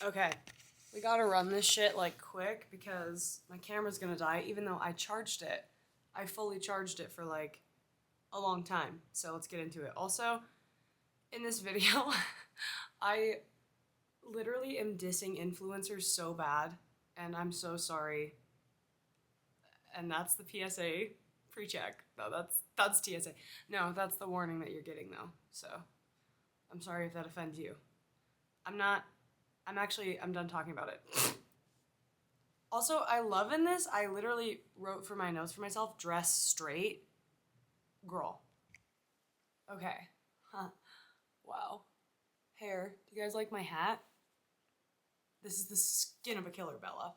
Okay, we gotta run this shit like quick because my camera's gonna die even though I charged it. I fully charged it for like a long time. So let's get into it. Also, in this video, I literally am dissing influencers so bad and I'm so sorry. And that's the PSA pre-check. No, that's TSA. No, that's the warning that you're getting though. So I'm sorry if that offends you. I'm done talking about it. Also, I love in this, I literally wrote for my notes for myself, dress straight. Girl. Okay. Huh. Wow. Hair. Do you guys like my hat? This is the skin of a killer, Bella.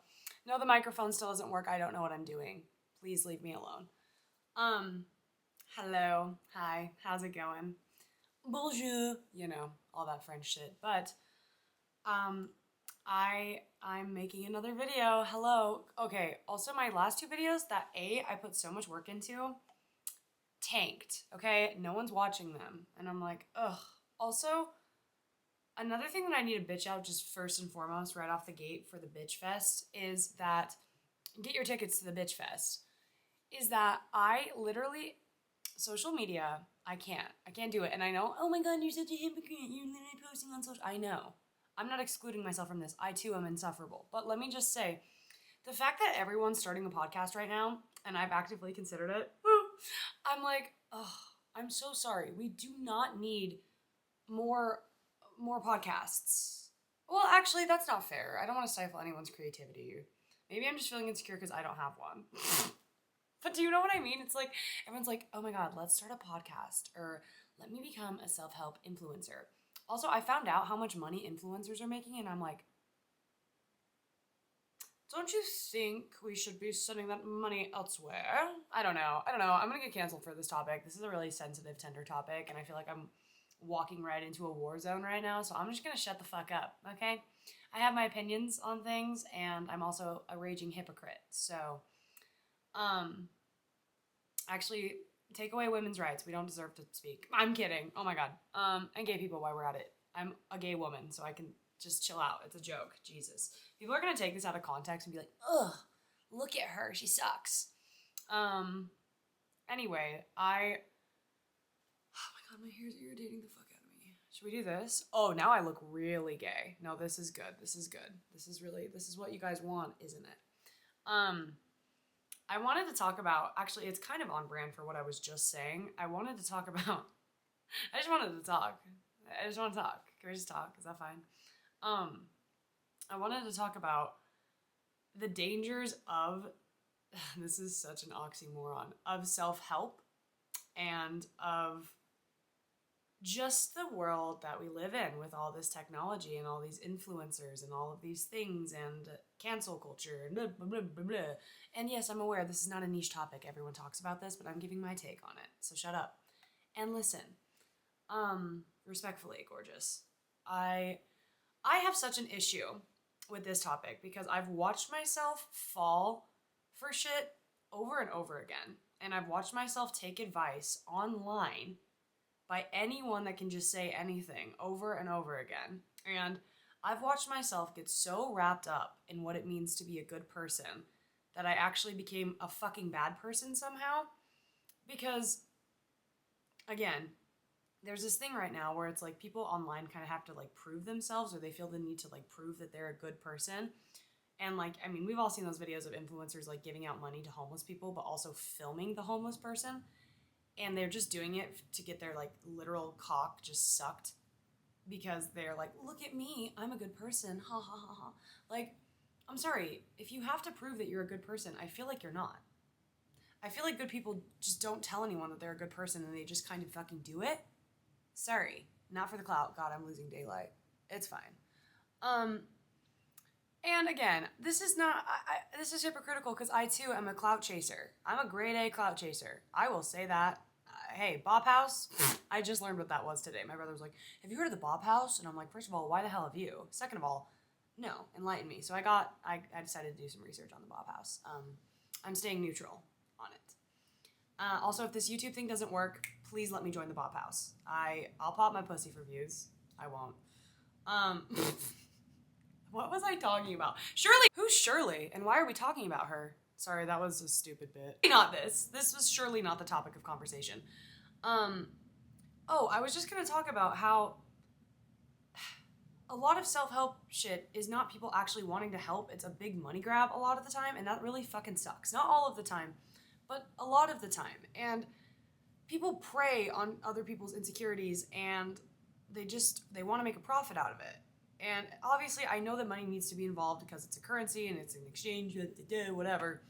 No, the microphone still doesn't work. I don't know what I'm doing. Please leave me alone. Hello. Hi. How's it going? Bonjour. You know, all that French shit. But, I'm making another video. Hello. Okay, also my last two videos that I put so much work into tanked. Okay? No one's watching them. And I'm like, ugh. Also, another thing that I need to bitch out just first and foremost right off the gate for the bitch fest is that get your tickets to the bitch fest. Is that I literally social media, I can't do it. And I know, oh my god, you're such a hypocrite. You're literally posting on social. I know. I'm not excluding myself from this. I too am insufferable. But let me just say, the fact that everyone's starting a podcast right now, and I've actively considered it, I'm like, oh, I'm so sorry. We do not need more podcasts. Well, actually, that's not fair. I don't want to stifle anyone's creativity. Maybe I'm just feeling insecure because I don't have one. But do you know what I mean? It's like, everyone's like, oh my god, let's start a podcast, or let me become a self-help influencer. Also, I found out how much money influencers are making, and I'm like, don't you think we should be sending that money elsewhere? I don't know. I'm gonna get canceled for this topic. This is a really sensitive, tender topic, and I feel like I'm walking right into a war zone right now, so I'm just gonna shut the fuck up, okay? I have my opinions on things, and I'm also a raging hypocrite, so, actually, take away women's rights. We don't deserve to speak. I'm kidding. Oh my god. And gay people while we're at it. I'm a gay woman, so I can just chill out. It's a joke. Jesus. People are gonna take this out of context and be like, ugh, look at her. She sucks. Anyway, oh my god, my hair's irritating the fuck out of me. Should we do this? Oh, now I look really gay. No, this is good. This is good. This is what you guys want, isn't it? I wanted to talk about, actually, it's kind of on brand for what I was just saying. I just wanted to talk. I just want to talk. Can we just talk? Is that fine? I wanted to talk about the dangers of, this is such an oxymoron, of self-help and of just the world that we live in with all this technology and all these influencers and all of these things and cancel culture and blah, blah, blah, blah, blah. And yes, I'm aware this is not a niche topic. Everyone talks about this, but I'm giving my take on it. So shut up and listen. Respectfully, gorgeous. I have such an issue with this topic because I've watched myself fall for shit over and over again. And I've watched myself take advice online by anyone that can just say anything over and over again. And I've watched myself get so wrapped up in what it means to be a good person that I actually became a fucking bad person somehow. Because, again, there's this thing right now where it's like people online kind of have to like prove themselves, or they feel the need to like prove that they're a good person. And like, I mean, we've all seen those videos of influencers like giving out money to homeless people, but also filming the homeless person. And they're just doing it to get their like literal cock just sucked because they're like, look at me, I'm a good person, ha ha ha ha. Like, I'm sorry, if you have to prove that you're a good person, I feel like you're not. I feel like good people just don't tell anyone that they're a good person and they just kind of fucking do it. Sorry, not for the clout. God, I'm losing daylight. It's fine. And again, this is not, this is hypocritical because I too am a clout chaser. I'm a grade A clout chaser. I will say that. Hey, Bob House, I just learned what that was today. My brother was like, have you heard of the Bob House? And I'm like, first of all, why the hell have you? Second of all, no, enlighten me. So I decided to do some research on the Bob House. I'm staying neutral on it. Also, if this YouTube thing doesn't work, please let me join the Bob House. I'll pop my pussy for views. I won't. What was I talking about? Shirley! Who's Shirley? And why are we talking about her? Sorry, that was a stupid bit. Not this. This was surely not the topic of conversation. Oh, I was just gonna talk about how a lot of self-help shit is not people actually wanting to help. It's a big money grab a lot of the time, and that really fucking sucks. Not all of the time, but a lot of the time. And people prey on other people's insecurities, and they want to make a profit out of it. And obviously, I know that money needs to be involved because it's a currency and it's an exchange, whatever.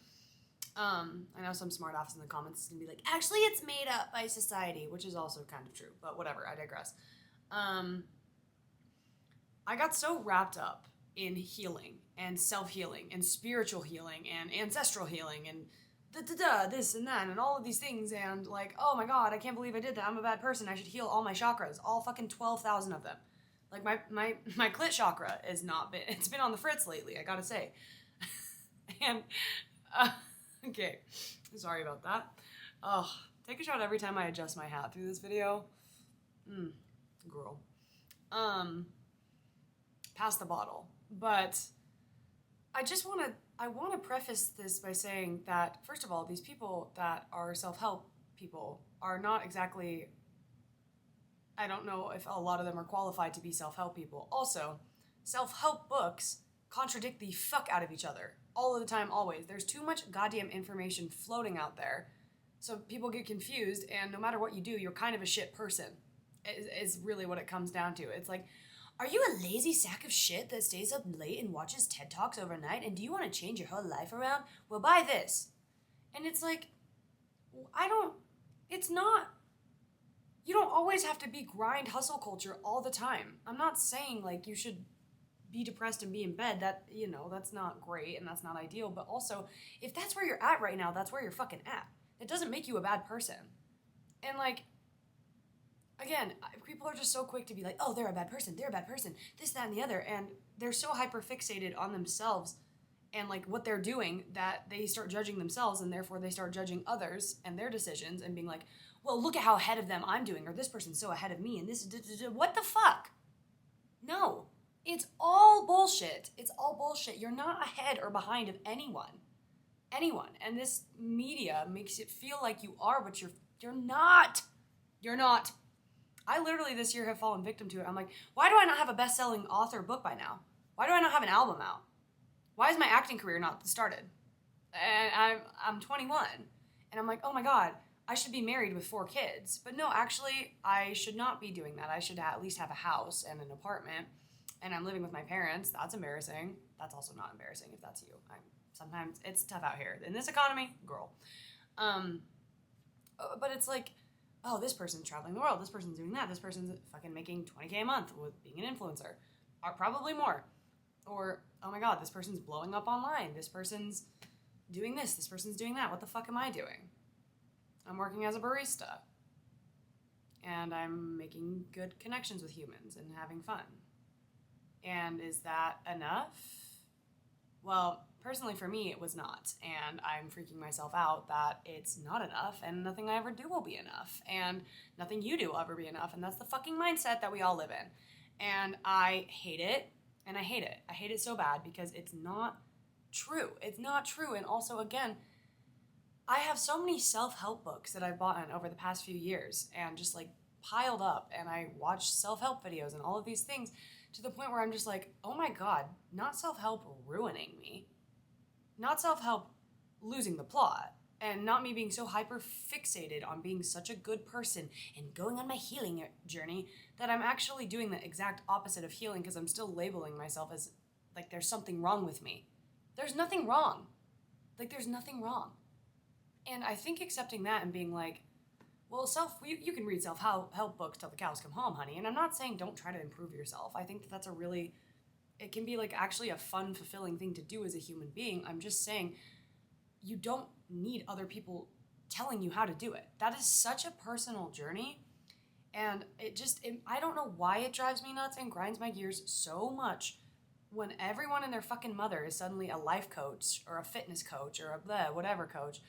I know some smart offs in the comments is gonna be like, actually, it's made up by society, which is also kind of true, but whatever, I digress. I got so wrapped up in healing and self-healing and spiritual healing and ancestral healing and this and that and all of these things, and like, oh my god, I can't believe I did that. I'm a bad person. I should heal all my chakras, all fucking 12,000 of them. Like my clit chakra it's been on the fritz lately, I gotta say. And okay, sorry about that. Oh, take a shot every time I adjust my hat through this video. Girl. Pass the bottle. But I want to preface this by saying that, first of all, these people that are self-help people are not exactly, I don't know if a lot of them are qualified to be self-help people. Also, self-help books contradict the fuck out of each other all of the time, always. There's too much goddamn information floating out there, so people get confused, and no matter what you do, you're kind of a shit person, is really what it comes down to. It's like, are you a lazy sack of shit that stays up late and watches TED Talks overnight, and do you want to change your whole life around? Well, buy this. And it's like, you don't always have to be grind hustle culture all the time. I'm not saying like you should be depressed and be in bed. That, that's not great and that's not ideal. But also, if that's where you're at right now, that's where you're fucking at. It doesn't make you a bad person. And like, again, people are just so quick to be like, oh, they're a bad person, this, that, and the other. And they're so hyper-fixated on themselves and like what they're doing that they start judging themselves, and therefore they start judging others and their decisions and being like, well, look at how ahead of them I'm doing, or this person's so ahead of me, and this, what the fuck? No, it's all bullshit. It's all bullshit. You're not ahead or behind of anyone. And this media makes it feel like you are, but you're not. You're not. I literally this year have fallen victim to it. I'm like, why do I not have a best-selling author book by now? Why do I not have an album out? Why is my acting career not started? And I'm 21, and I'm like, oh my god, I should be married with 4 kids. But no, actually, I should not be doing that. I should at least have a house and an apartment, and I'm living with my parents. That's embarrassing. That's also not embarrassing if that's you. Sometimes it's tough out here. In this economy, girl. But it's like, oh, this person's traveling the world, this person's doing that, this person's fucking making $20K a month with being an influencer, or probably more. Or, oh my god, this person's blowing up online, this person's doing this person's doing that. What the fuck am I doing? I'm working as a barista, and I'm making good connections with humans and having fun. And is that enough? Well, personally for me, it was not, and I'm freaking myself out that it's not enough, and nothing I ever do will be enough, and nothing you do will ever be enough, and that's the fucking mindset that we all live in. And I hate it, and I hate it. I hate it so bad because it's not true. It's not true. And also, again, I have so many self-help books that I've bought over the past few years and just like piled up, and I watch self-help videos and all of these things to the point where I'm just like, oh my god, not self-help ruining me, not self-help losing the plot, and not me being so hyper fixated on being such a good person and going on my healing journey that I'm actually doing the exact opposite of healing, because I'm still labeling myself as like there's something wrong with me. There's nothing wrong. Like, there's nothing wrong. And I think accepting that and being like, well, you can read self-help books till the cows come home, honey. And I'm not saying don't try to improve yourself. I think that's it can be like actually a fun, fulfilling thing to do as a human being. I'm just saying you don't need other people telling you how to do it. That is such a personal journey. And I don't know why it drives me nuts and grinds my gears so much when everyone and their fucking mother is suddenly a life coach or a fitness coach or a whatever coach.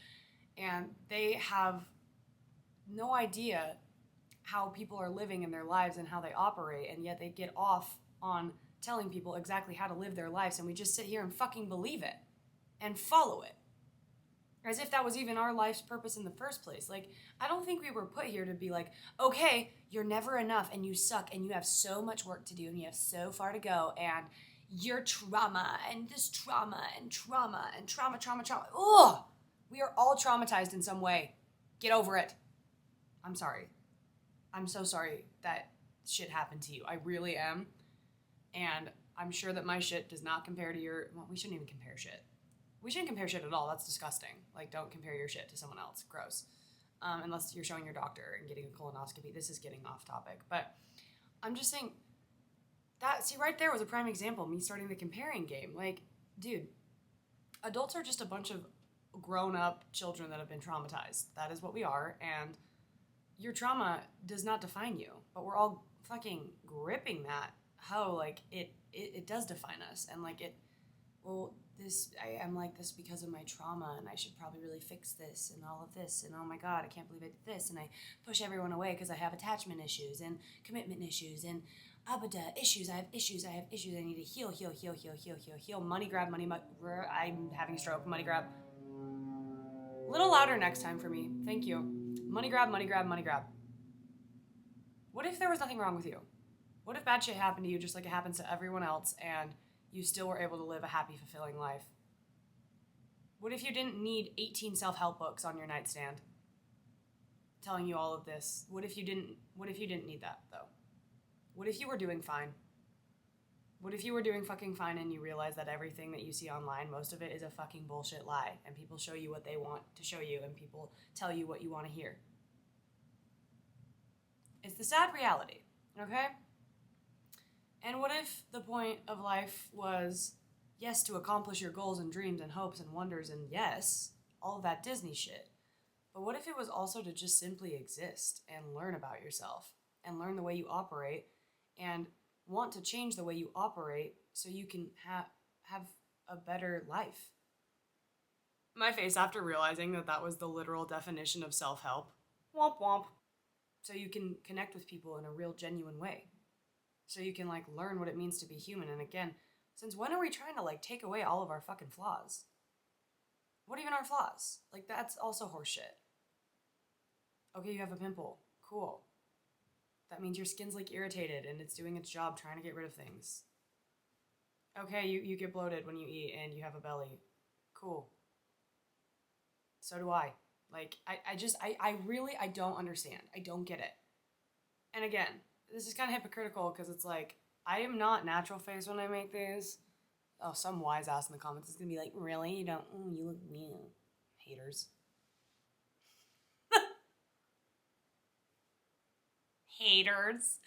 And they have no idea how people are living in their lives and how they operate, and yet they get off on telling people exactly how to live their lives, and we just sit here and fucking believe it and follow it. As if that was even our life's purpose in the first place. Like, I don't think we were put here to be like, okay, you're never enough and you suck and you have so much work to do and you have so far to go and your trauma and this trauma and trauma and trauma. Ugh! We are all traumatized in some way. Get over it. I'm sorry. I'm so sorry that shit happened to you. I really am. And I'm sure that my shit does not compare to your... Well, we shouldn't even compare shit. We shouldn't compare shit at all. That's disgusting. Like, don't compare your shit to someone else. Gross. Unless you're showing your doctor and getting a colonoscopy. This is getting off topic. But I'm just saying... See, right there was a prime example, me starting the comparing game. Like, dude, adults are just a bunch of grown-up children that have been traumatized. That is what we are, and your trauma does not define you. But we're all fucking gripping that. How, like, it does define us. And, like, I'm like this because of my trauma, and I should probably really fix this, and all of this, and oh my god, I can't believe I did this, and I push everyone away because I have attachment issues, and commitment issues, and issues. I have issues. I need to heal. Money grab. I'm having a stroke. Money grab. A little louder next time for me. Thank you. Money grab. What if there was nothing wrong with you? What if bad shit happened to you just like it happens to everyone else and you still were able to live a happy, fulfilling life? What if you didn't need 18 self-help books on your nightstand telling you all of this? What if you didn't need that, though? What if you were doing fine? What if you were doing fucking fine and you realize that everything that you see online, most of it is a fucking bullshit lie, and people show you what they want to show you, and people tell you what you want to hear? It's the sad reality, okay? And what if the point of life was, yes, to accomplish your goals and dreams and hopes and wonders and yes, all of that Disney shit. But what if it was also to just simply exist and learn about yourself and learn the way you operate and want to change the way you operate so you can have a better life? My face after realizing that was the literal definition of self-help. Womp womp. So you can connect with people in a real genuine way. So you can, like, learn what it means to be human. And again, since when are we trying to, like, take away all of our fucking flaws? What even are flaws? Like, that's also horseshit. Okay, you have a pimple. Cool. That means your skin's, like, irritated and it's doing its job trying to get rid of things. Okay, you get bloated when you eat and you have a belly. Cool. So do I. Like, I really don't understand. I don't get it. And again, this is kind of hypocritical because it's like, I am not natural face when I make these. Oh, some wise ass in the comments is going to be like, really? You don't? You look weird. Haters. Haters.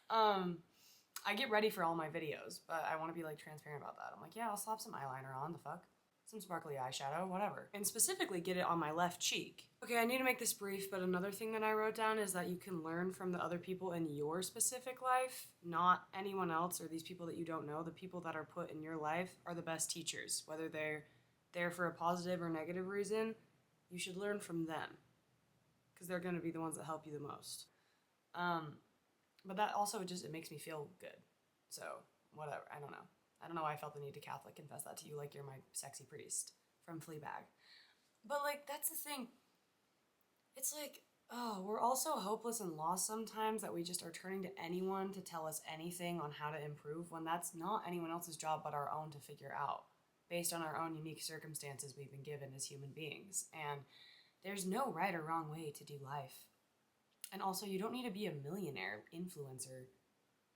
I get ready for all my videos, but I want to be, like, transparent about that. I'm like, yeah, I'll slap some eyeliner on, the fuck. Some sparkly eyeshadow, whatever. And specifically get it on my left cheek. Okay, I need to make this brief, but another thing that I wrote down is that you can learn from the other people in your specific life, not anyone else or these people that you don't know. The people that are put in your life are the best teachers. Whether they're there for a positive or negative reason, you should learn from them because they're going to be the ones that help you the most. But that also it makes me feel good. So, whatever, I don't know why I felt the need to Catholic confess that to you like you're my sexy priest from Fleabag. But, like, that's the thing. It's like, oh, we're all so hopeless and lost sometimes that we just are turning to anyone to tell us anything on how to improve when that's not anyone else's job but our own to figure out based on our own unique circumstances we've been given as human beings. And there's no right or wrong way to do life. And also, you don't need to be a millionaire influencer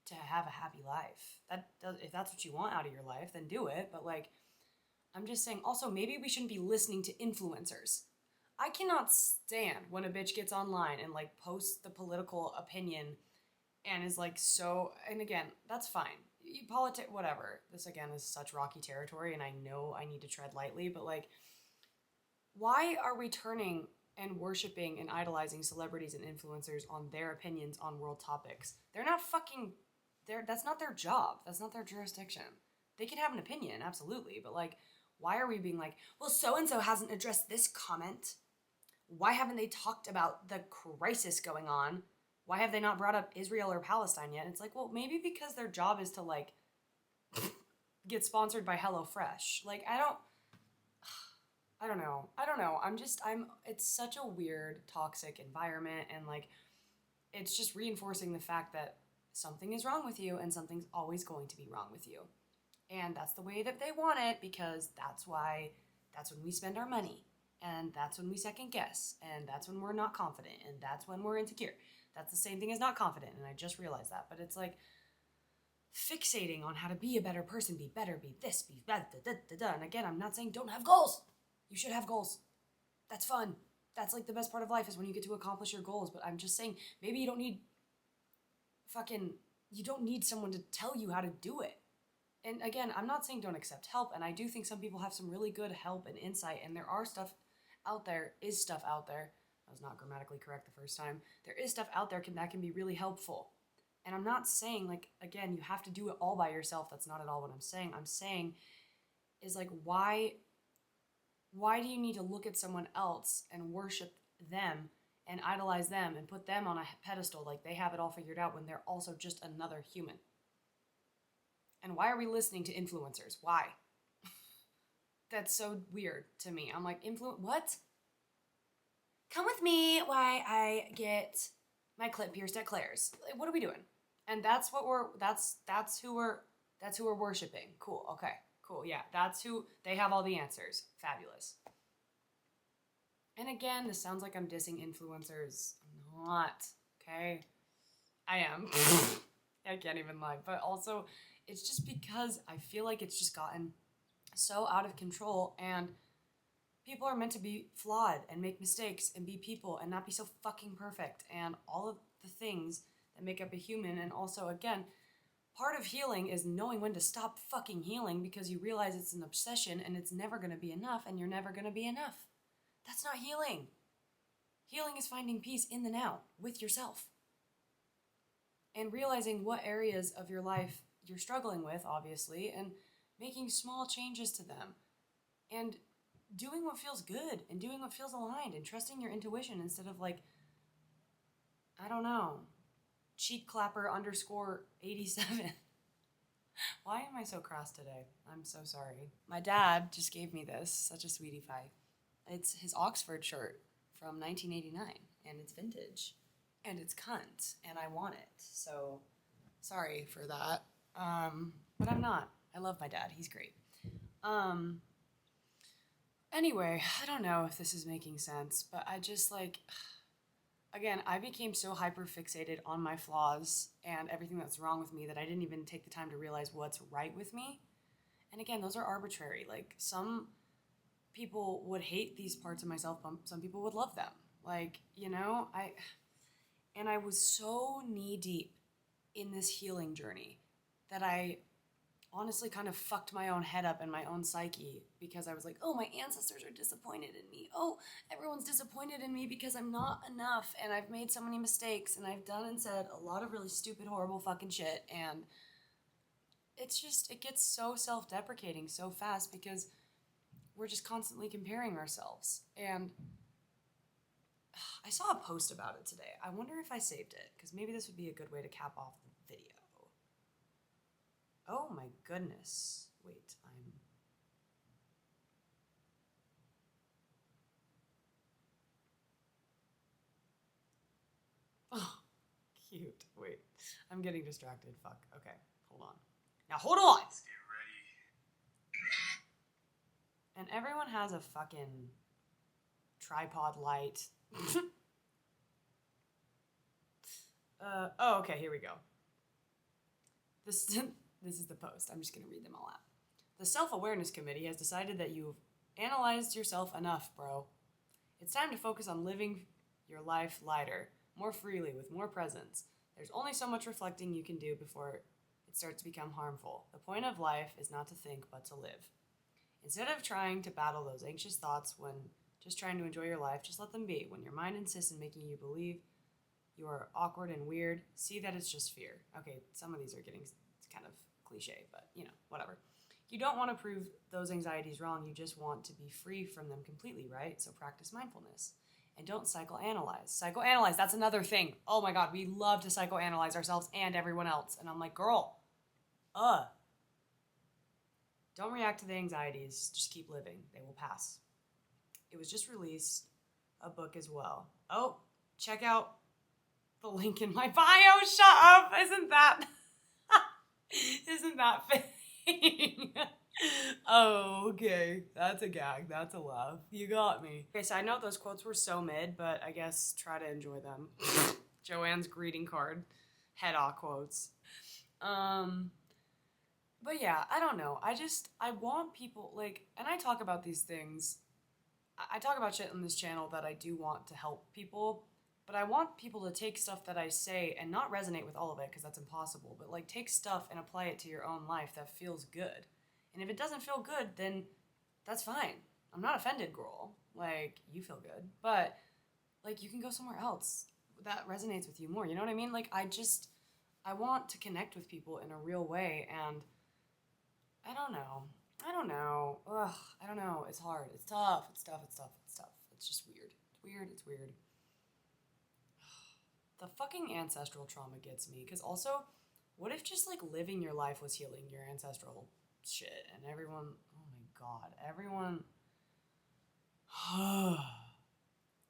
to have a happy life. If that's what you want out of your life, then do it. But, like, I'm just saying, also, maybe we shouldn't be listening to influencers. I cannot stand when a bitch gets online and, like, posts the political opinion and is, like, so... And again, that's fine. Whatever. This, again, is such rocky territory, and I know I need to tread lightly, but, like, why are we turning and worshiping and idolizing celebrities and influencers on their opinions on world topics? They're not fucking... That's not their job. That's not their jurisdiction. They can have an opinion, absolutely, but, like, why are we being like, well, so-and-so hasn't addressed this comment? Why haven't they talked about the crisis going on? Why have they not brought up Israel or Palestine yet? It's like, well, maybe because their job is to, like, get sponsored by HelloFresh. Like, I don't know. It's such a weird, toxic environment, and like, it's just reinforcing the fact that something is wrong with you and something's always going to be wrong with you. And that's the way that they want it, because that's when we spend our money, and that's when we second guess, and that's when we're not confident, and that's when we're insecure. That's the same thing as not confident, and I just realized that. But it's like fixating on how to be a better person, be better, be this, be that, da, da, da, da. And again, I'm not saying don't have goals. You should have goals. That's fun. That's like the best part of life, is when you get to accomplish your goals. But I'm just saying, maybe you don't need someone to tell you how to do it. And again, I'm not saying don't accept help, and I do think some people have some really good help and insight, and there is stuff out there, that was not grammatically correct the first time, there is stuff out there that can be really helpful. And I'm not saying, like, again, you have to do it all by yourself. That's not at all what I'm saying. I'm saying is, like, why do you need to look at someone else and worship them and idolize them and put them on a pedestal like they have it all figured out, when they're also just another human? And why are we listening to influencers? Why? That's so weird to me. I'm like, what? Come with me while I get my clip pierced at Claire's. Like, what are we doing? And that's who we're worshiping. Cool. Okay. Cool. Yeah. That's who, they have all the answers. Fabulous. And again, this sounds like I'm dissing influencers. I'm not. Okay. I am. I can't even lie. But also, it's just because I feel like it's just gotten so out of control, and people are meant to be flawed and make mistakes and be people and not be so fucking perfect, and all of the things that make up a human. And also, again, part of healing is knowing when to stop fucking healing, because you realize it's an obsession and it's never going to be enough, and you're never going to be enough. That's not healing. Healing is finding peace in the now with yourself and realizing what areas of your life you're struggling with, obviously, and making small changes to them, and doing what feels good and doing what feels aligned, and trusting your intuition instead of, like, I don't know, cheek clapper _87. Why am I so crass today? I'm so sorry. My dad just gave me this, such a sweetie pie. It's his Oxford shirt from 1989, and it's vintage, and it's cunt, and I want it. So, sorry for that. But I'm not. I love my dad. He's great. Anyway, I don't know if this is making sense, but I just, like, again, I became so hyper fixated on my flaws and everything that's wrong with me that I didn't even take the time to realize what's right with me. And again, those are arbitrary. Like, some people would hate these parts of myself, but some people would love them. Like, you know, I was so knee deep in this healing journey that I honestly kind of fucked my own head up and my own psyche, because I was like, oh, my ancestors are disappointed in me. Oh, everyone's disappointed in me because I'm not enough, and I've made so many mistakes, and I've done and said a lot of really stupid, horrible fucking shit. And it's just, it gets so self-deprecating so fast, because we're just constantly comparing ourselves. And I saw a post about it today. I wonder if I saved it, because maybe this would be a good way to cap off the video. Oh my goodness. Wait, Oh, cute. Wait, I'm getting distracted. Fuck. Okay, hold on. Now hold on! Let's get ready. And everyone has a fucking tripod light. Oh, okay, here we go. This is the post. I'm just going to read them all out. The Self-Awareness Committee has decided that you've analyzed yourself enough, bro. It's time to focus on living your life lighter, more freely, with more presence. There's only so much reflecting you can do before it starts to become harmful. The point of life is not to think, but to live. Instead of trying to battle those anxious thoughts when just trying to enjoy your life, just let them be. When your mind insists in making you believe you are awkward and weird, see that it's just fear. Okay, some of these are getting kind of cliche, but, you know, whatever. You don't want to prove those anxieties wrong. You just want to be free from them completely, right? So practice mindfulness. And don't psychoanalyze. Psychoanalyze, that's another thing. Oh my God, we love to psychoanalyze ourselves and everyone else. And I'm like, girl, Don't react to the anxieties. Just keep living. They will pass. It was just released, a book as well. Oh, check out the link in my bio. Shut up. Isn't that fitting? Oh, okay. That's a gag. That's a laugh. You got me. Okay, side note, those quotes were so mid, but I guess try to enjoy them. Joanne's greeting card. Head-aw quotes. But yeah, I don't know. I want people, like, and I talk about these things. I talk about shit on this channel that I do want to help people, but I want people to take stuff that I say and not resonate with all of it, because that's impossible, but like take stuff and apply it to your own life that feels good. And if it doesn't feel good, then that's fine. I'm not offended, girl. Like, you feel good. But, like, you can go somewhere else that resonates with you more. You know what I mean? Like, I want to connect with people in a real way, and I don't know. Ugh, I don't know. It's hard. It's tough. It's just weird. It's weird. The fucking ancestral trauma gets me, because also, what if just, like, living your life was healing your ancestral shit, and everyone, oh my god, everyone,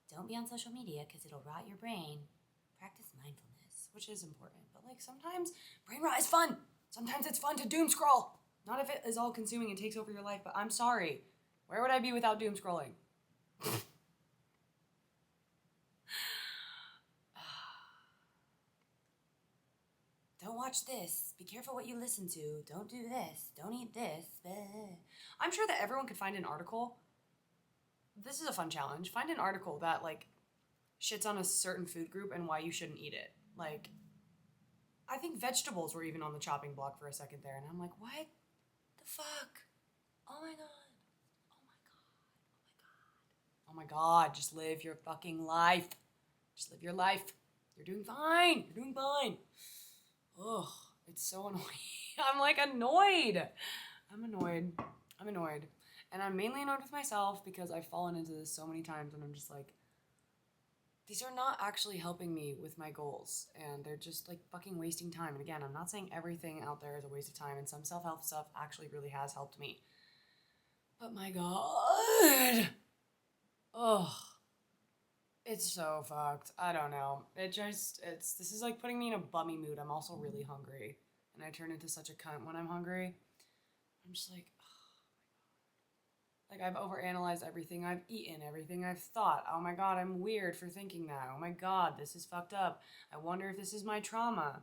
don't be on social media because it'll rot your brain. Practice mindfulness, which is important, but like sometimes brain rot is fun. Sometimes it's fun to doom scroll. Not if it is all consuming and takes over your life, but I'm sorry. Where would I be without doom scrolling? Don't watch this. Be careful what you listen to. Don't do this. Don't eat this. I'm sure that everyone could find an article. This is a fun challenge. Find an article that, like, shits on a certain food group and why you shouldn't eat it. Like, I think vegetables were even on the chopping block for a second there, and I'm like, what the fuck? Oh my god. Oh my god. Just live your fucking life. Just live your life. You're doing fine. Ugh, it's so annoying. I'm like annoyed. I'm annoyed. And I'm mainly annoyed with myself because I've fallen into this so many times, and I'm just like, these are not actually helping me with my goals, and they're just like fucking wasting time. And again, I'm not saying everything out there is a waste of time, and some self-help stuff actually really has helped me. But my god. Ugh. It's so fucked. I don't know. This is like putting me in a bummy mood. I'm also really hungry, and I turn into such a cunt when I'm hungry. I'm just like, like, I've overanalyzed everything I've eaten, everything I've thought. Oh my god, I'm weird for thinking that. Oh my god, this is fucked up. I wonder if this is my trauma.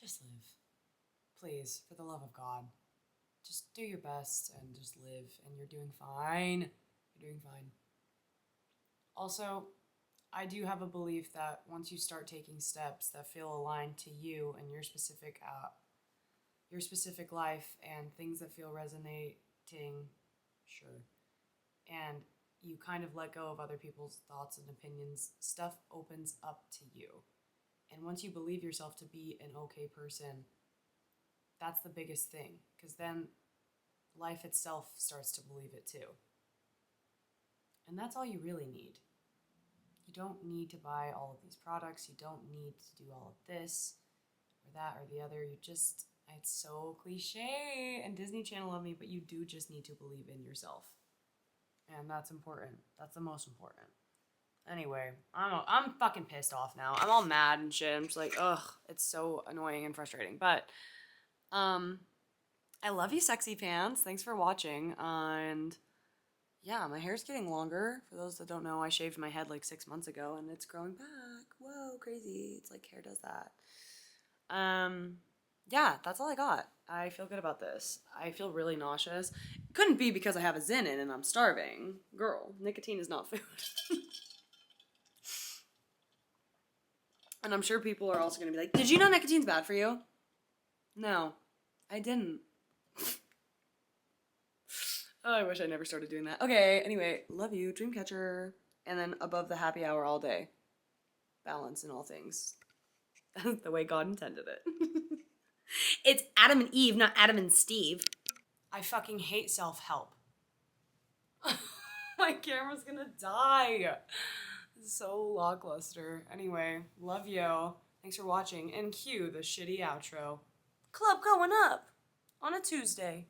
Just live. Please, for the love of God. Just do your best and just live, and you're doing fine. You're doing fine. Also, I do have a belief that once you start taking steps that feel aligned to you and your specific life and things that feel resonating, sure, and you kind of let go of other people's thoughts and opinions, stuff opens up to you. And once you believe yourself to be an okay person, that's the biggest thing, because then life itself starts to believe it too. And that's all you really need. You don't need to buy all of these products. You don't need to do all of this or that or the other. It's so cliche, and Disney Channel love me, but you do just need to believe in yourself. And that's important. That's the most important. Anyway, I'm fucking pissed off now. I'm all mad and shit. I'm just like, ugh, it's so annoying and frustrating. But I love you, sexy fans. Thanks for watching. And yeah, my hair's getting longer. For those that don't know, I shaved my head like 6 months ago, and it's growing back. Whoa, crazy. It's like hair does that. Yeah, that's all I got. I feel good about this. I feel really nauseous. It couldn't be because I have a Zyn in and I'm starving. Girl, nicotine is not food. And I'm sure people are also going to be like, did you know nicotine's bad for you? No, I didn't. Oh, I wish I never started doing that. Okay, anyway, love you, Dreamcatcher. And then above the happy hour all day. Balance in all things. The way God intended it. It's Adam and Eve, not Adam and Steve. I fucking hate self-help. My camera's gonna die. This is so lackluster. Anyway, love you. Thanks for watching, and cue the shitty outro. Club going up on a Tuesday.